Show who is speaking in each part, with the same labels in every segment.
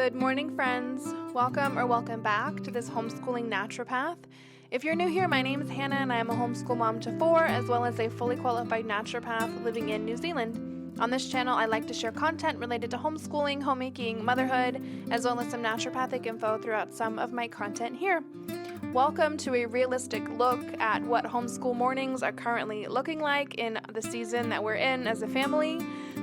Speaker 1: Good morning, friends. Welcome back to this Homeschooling Naturopath. If you're new here, my name is Hannah and I am a homeschool mom to 4, as well as a fully qualified naturopath living in New Zealand. On this channel, I like to share content related to homeschooling, homemaking, motherhood, as well as some naturopathic info throughout some of my content here. Welcome to a realistic look at what homeschool mornings are currently looking like in the season that we're in as a family.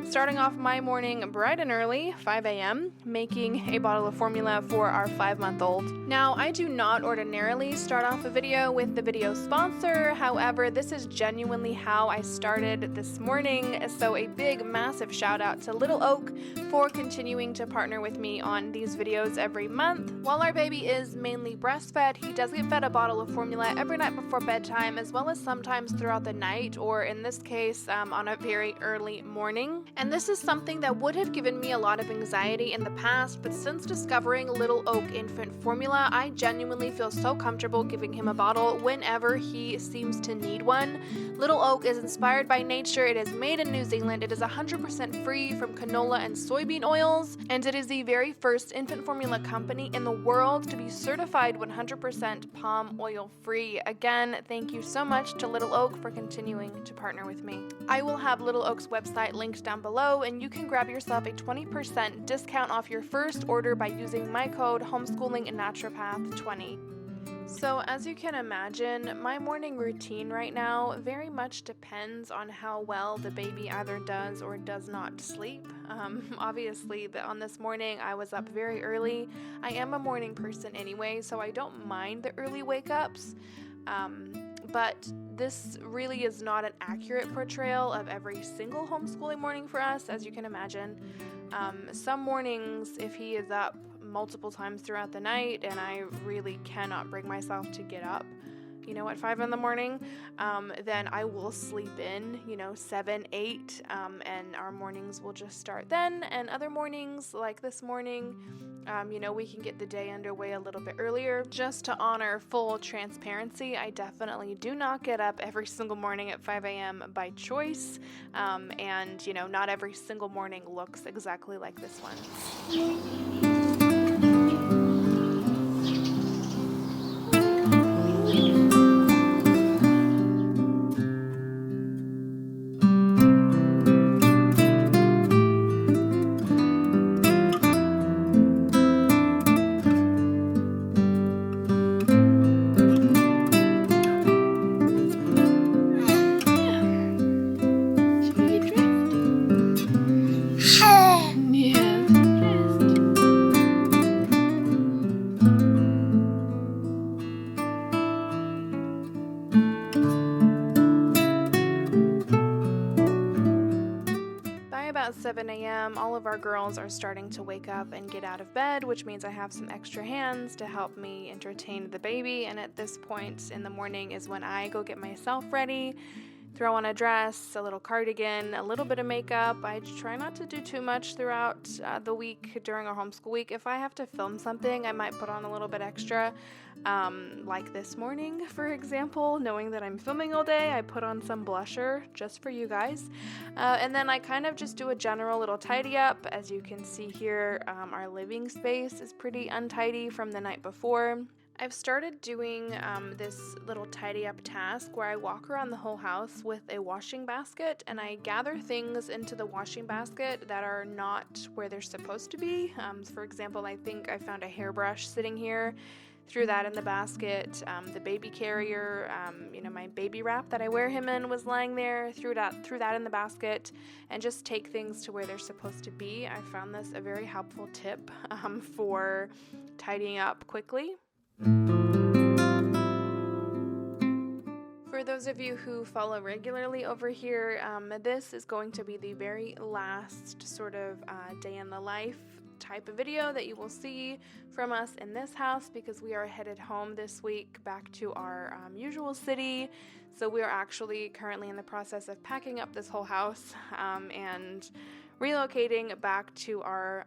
Speaker 1: Starting off my morning bright and early, 5 a.m., making a bottle of formula for our 5-month-old. Now, I do not ordinarily start off a video with the video sponsor. However, this is genuinely how I started this morning. So a big, massive shout out to Little Oak for continuing to partner with me on these videos every month. While our baby is mainly breastfed, he does get fed a bottle of formula every night before bedtime, as well as sometimes throughout the night, or in this case, on a very early morning. And this is something that would have given me a lot of anxiety in the past, but since discovering Little Oak infant formula, I genuinely feel so comfortable giving him a bottle whenever he seems to need one. Little Oak is inspired by nature. It is made in New Zealand. It is 100% free from canola and soybean oils, and it is the very first infant formula company in the world to be certified 100% palm oil free. Again, thank you so much to Little Oak for continuing to partner with me. I will have Little Oak's website linked down below, and you can grab yourself a 20% discount off your first order by using my code HOMESCHOOLINGNaturopath20. So as you can imagine, my morning routine right now very much depends on how well the baby either does or does not sleep. Obviously, on this morning I was up very early. I am a morning person anyway, so I don't mind the early wake-ups. But this really is not an accurate portrayal of every single homeschooling morning for us, as you can imagine. Some mornings, if he is up multiple times throughout the night and I really cannot bring myself to get up, at 5 in the morning, then I will sleep in, 7, 8, and our mornings will just start then. And other mornings, like this morning, we can get the day underway a little bit earlier. Just to honor full transparency, I definitely do not get up every single morning at 5 a.m. by choice, and, not every single morning looks exactly like this one. About 7 a.m., all of our girls are starting to wake up and get out of bed, which means I have some extra hands to help me entertain the baby. And at this point in the morning is when I go get myself ready, throw on a dress, a little cardigan, a little bit of makeup. I try not to do too much throughout the week during our homeschool week. If I have to film something, I might put on a little bit extra. Like this morning, for example, knowing that I'm filming all day, I put on some blusher just for you guys. And then I kind of just do a general little tidy up. As you can see here, our living space is pretty untidy from the night before. I've started doing this little tidy up task where I walk around the whole house with a washing basket and I gather things into the washing basket that are not where they're supposed to be. For example, I think I found a hairbrush sitting here. Threw that in the basket. The baby carrier, my baby wrap that I wear him in was lying there. Threw that in the basket, and just take things to where they're supposed to be. I found this a very helpful tip for tidying up quickly. For those of you who follow regularly over here, this is going to be the very last sort of day in the life type of video that you will see from us in this house, because we are headed home this week back to our usual city. So we are actually currently in the process of packing up this whole house and relocating back to our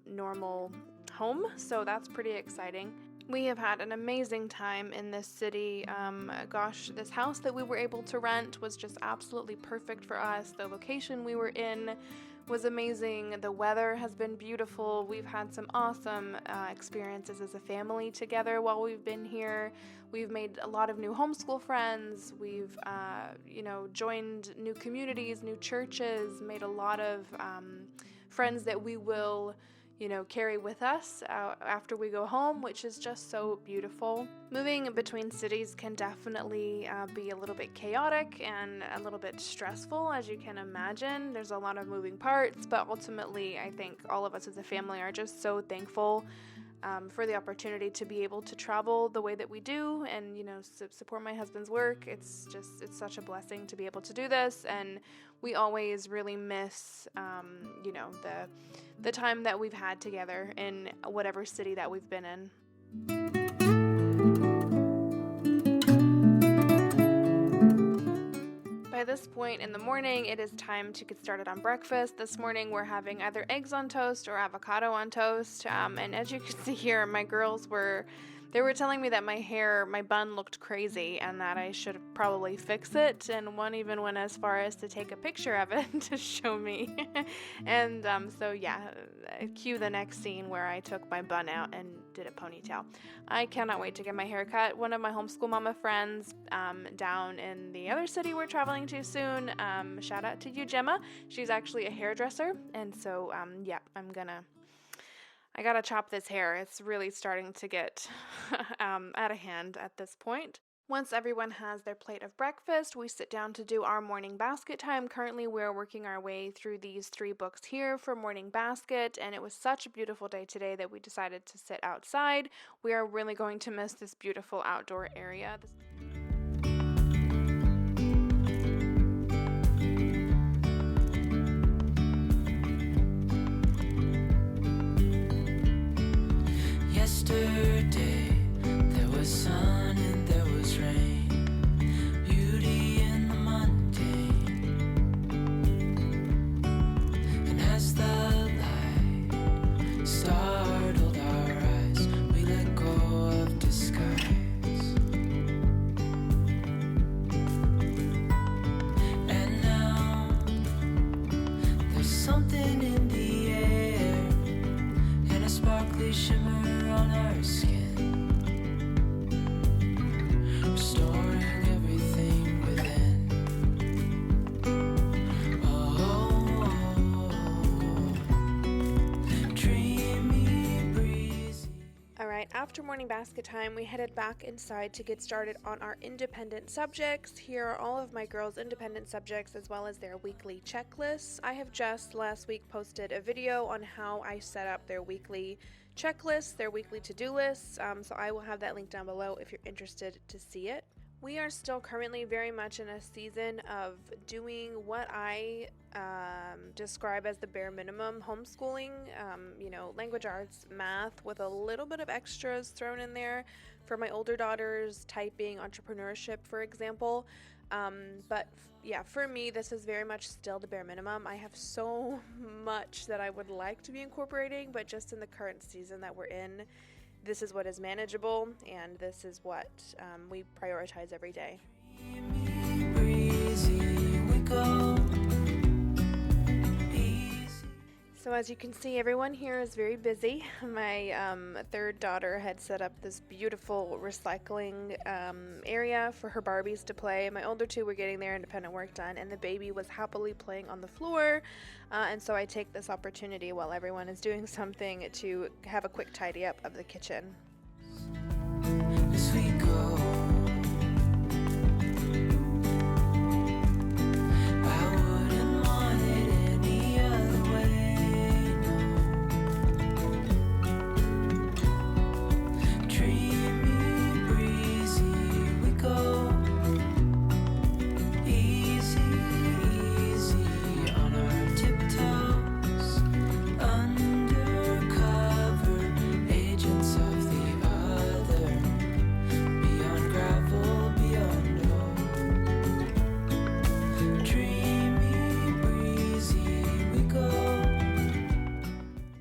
Speaker 1: normal home. So that's pretty exciting. We have had an amazing time in this city. This house that we were able to rent was just absolutely perfect for us. The location we were in was amazing. The weather has been beautiful. We've had some awesome experiences as a family together while we've been here. We've made a lot of new homeschool friends. We've, joined new communities, new churches, made a lot of friends that we will carry with us after we go home, which is just so beautiful. Moving between cities can definitely be a little bit chaotic and a little bit stressful, as you can imagine. There's a lot of moving parts, but ultimately I think all of us as a family are just so thankful for the opportunity to be able to travel the way that we do and, support my husband's work. It's such a blessing to be able to do this, and we always really miss, the time that we've had together in whatever city that we've been in. By this point in the morning, it is time to get started on breakfast. This morning, we're having either eggs on toast or avocado on toast. And as you can see here, my girls were telling me that my bun looked crazy and that I should probably fix it. And one even went as far as to take a picture of it to show me. And cue the next scene where I took my bun out and did a ponytail. I cannot wait to get my hair cut. One of my homeschool mama friends down in the other city we're traveling to soon, shout out to you, Gemma. She's actually a hairdresser. And so, I gotta chop this hair. It's really starting to get out of hand at this point. Once everyone has their plate of breakfast, we sit down to do our morning basket time. Currently, we're working our way through these 3 books here for morning basket, and it was such a beautiful day today that we decided to sit outside. We are really going to miss this beautiful outdoor area.
Speaker 2: Yesterday, there was sun and there was rain, beauty in the mundane. And as the light startled our eyes, we let go of disguise. And now, there's something in the air, and a sparkly shimmer on our skin, restoring everything within. Dreamy, breezy.
Speaker 1: Alright, after morning basket time, we headed back inside to get started on our independent subjects. Here are all of my girls' independent subjects as well as their weekly checklists. I have just last week posted a video on how I set up their weekly checklists, their weekly to-do lists, so I will have that link down below if you're interested to see it. We are still currently very much in a season of doing what I describe as the bare minimum homeschooling, language arts, math, with a little bit of extras thrown in there for my older daughters, typing, entrepreneurship, for example. For me, this is very much still the bare minimum. I have so much that I would like to be incorporating, but just in the current season that we're in, this is what is manageable, and this is what we prioritize every day.
Speaker 2: Breezy, we go.
Speaker 1: So as you can see, everyone here is very busy. My third daughter had set up this beautiful recycling area for her Barbies to play. My older 2 were getting their independent work done, and the baby was happily playing on the floor. And so I take this opportunity while everyone is doing something to have a quick tidy up of the kitchen.
Speaker 2: As we go. I wouldn't want it any other way, no. Dreamy, breezy, we go. Easy, easy on our tiptoes. Undercover agents of the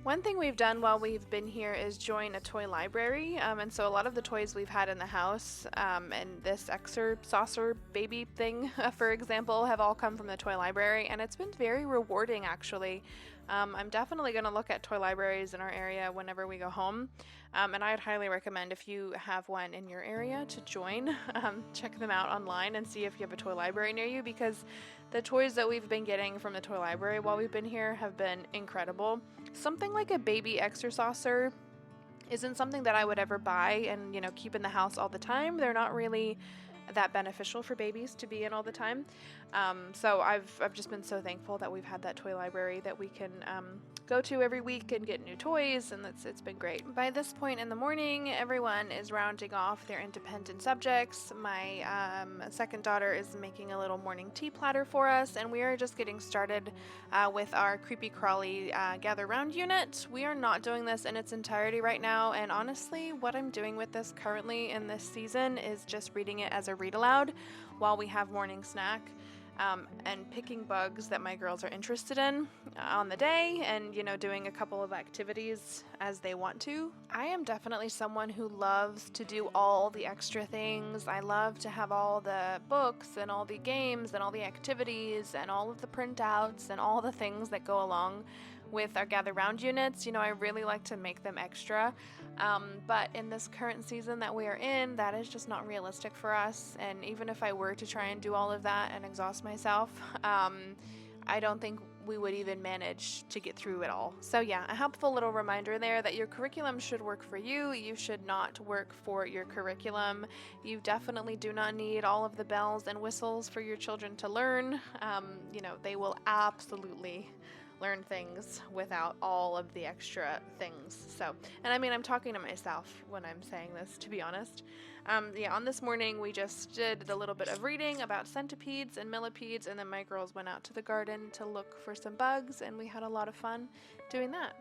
Speaker 1: One thing we've done while we've been here is join a toy library, and so a lot of the toys we've had in the house, and this saucer baby thing, for example, have all come from the toy library, and it's been very rewarding actually. I'm definitely going to look at toy libraries in our area whenever we go home, and I'd highly recommend if you have one in your area to join. Check them out online and see if you have a toy library near you, because the toys that we've been getting from the toy library while we've been here have been incredible. Something like a baby saucer isn't something that I would ever buy and, keep in the house all the time. They're not really that beneficial for babies to be in all the time. So I've just been so thankful that we've had that toy library that we can go to every week and get new toys, and it's been great. By this point in the morning, everyone is rounding off their independent subjects. My second daughter is making a little morning tea platter for us, and we are just getting started with our creepy crawly gather round unit. We are not doing this in its entirety right now, and honestly, what I'm doing with this currently in this season is just reading it as a read aloud while we have morning snack. And picking bugs that my girls are interested in on the day, and doing a couple of activities as they want to. I am definitely someone who loves to do all the extra things. I love to have all the books and all the games and all the activities and all of the printouts and all the things that go along with our gather round units. I really like to make them extra, but in this current season that we are in, that is just not realistic for us. And even if I were to try and do all of that and exhaust myself, I don't think we would even manage to get through it all. So yeah, a helpful little reminder there that your curriculum should work for you. You should not work for your curriculum. You definitely do not need all of the bells and whistles for your children to learn. They will absolutely learn things without all of the extra things. So, and I'm talking to myself when I'm saying this, to be honest. On this morning, we just did a little bit of reading about centipedes and millipedes, and then my girls went out to the garden to look for some bugs, and we had a lot of fun doing that.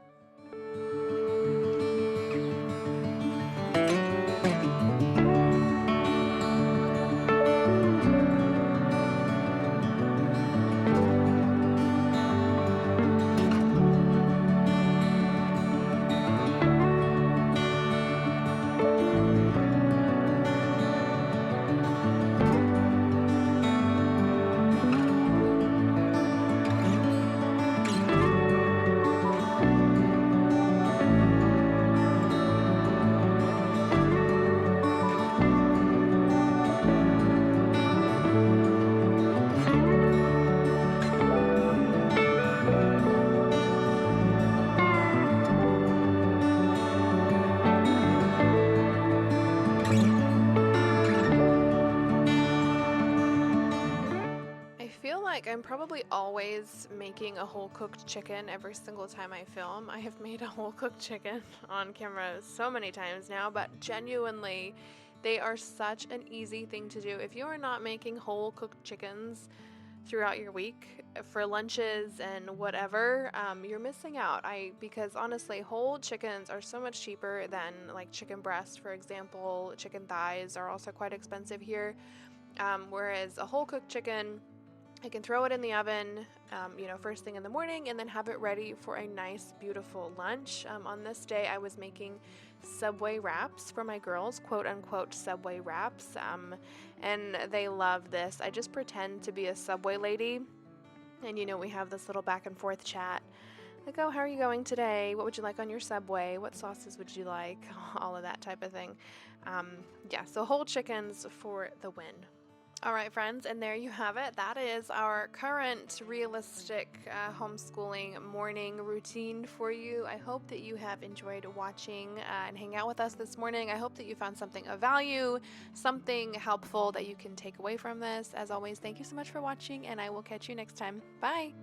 Speaker 1: I'm probably always making a whole cooked chicken every single time I film. I have made a whole cooked chicken on camera so many times now, but genuinely, they are such an easy thing to do. If you are not making whole cooked chickens throughout your week for lunches and whatever, you're missing out. Because honestly, whole chickens are so much cheaper than like chicken breast, for example. Chicken thighs are also quite expensive here, whereas a whole cooked chicken, I can throw it in the oven, first thing in the morning, and then have it ready for a nice, beautiful lunch. On this day, I was making Subway wraps for my girls, quote unquote Subway wraps, and they love this. I just pretend to be a Subway lady, and we have this little back and forth chat. Like, oh, how are you going today? What would you like on your Subway? What sauces would you like? All of that type of thing. So whole chickens for the win. All right, friends, and there you have it. That is our current realistic homeschooling morning routine for you. I hope that you have enjoyed watching and hanging out with us this morning. I hope that you found something of value, something helpful that you can take away from this. As always, thank you so much for watching, and I will catch you next time. Bye.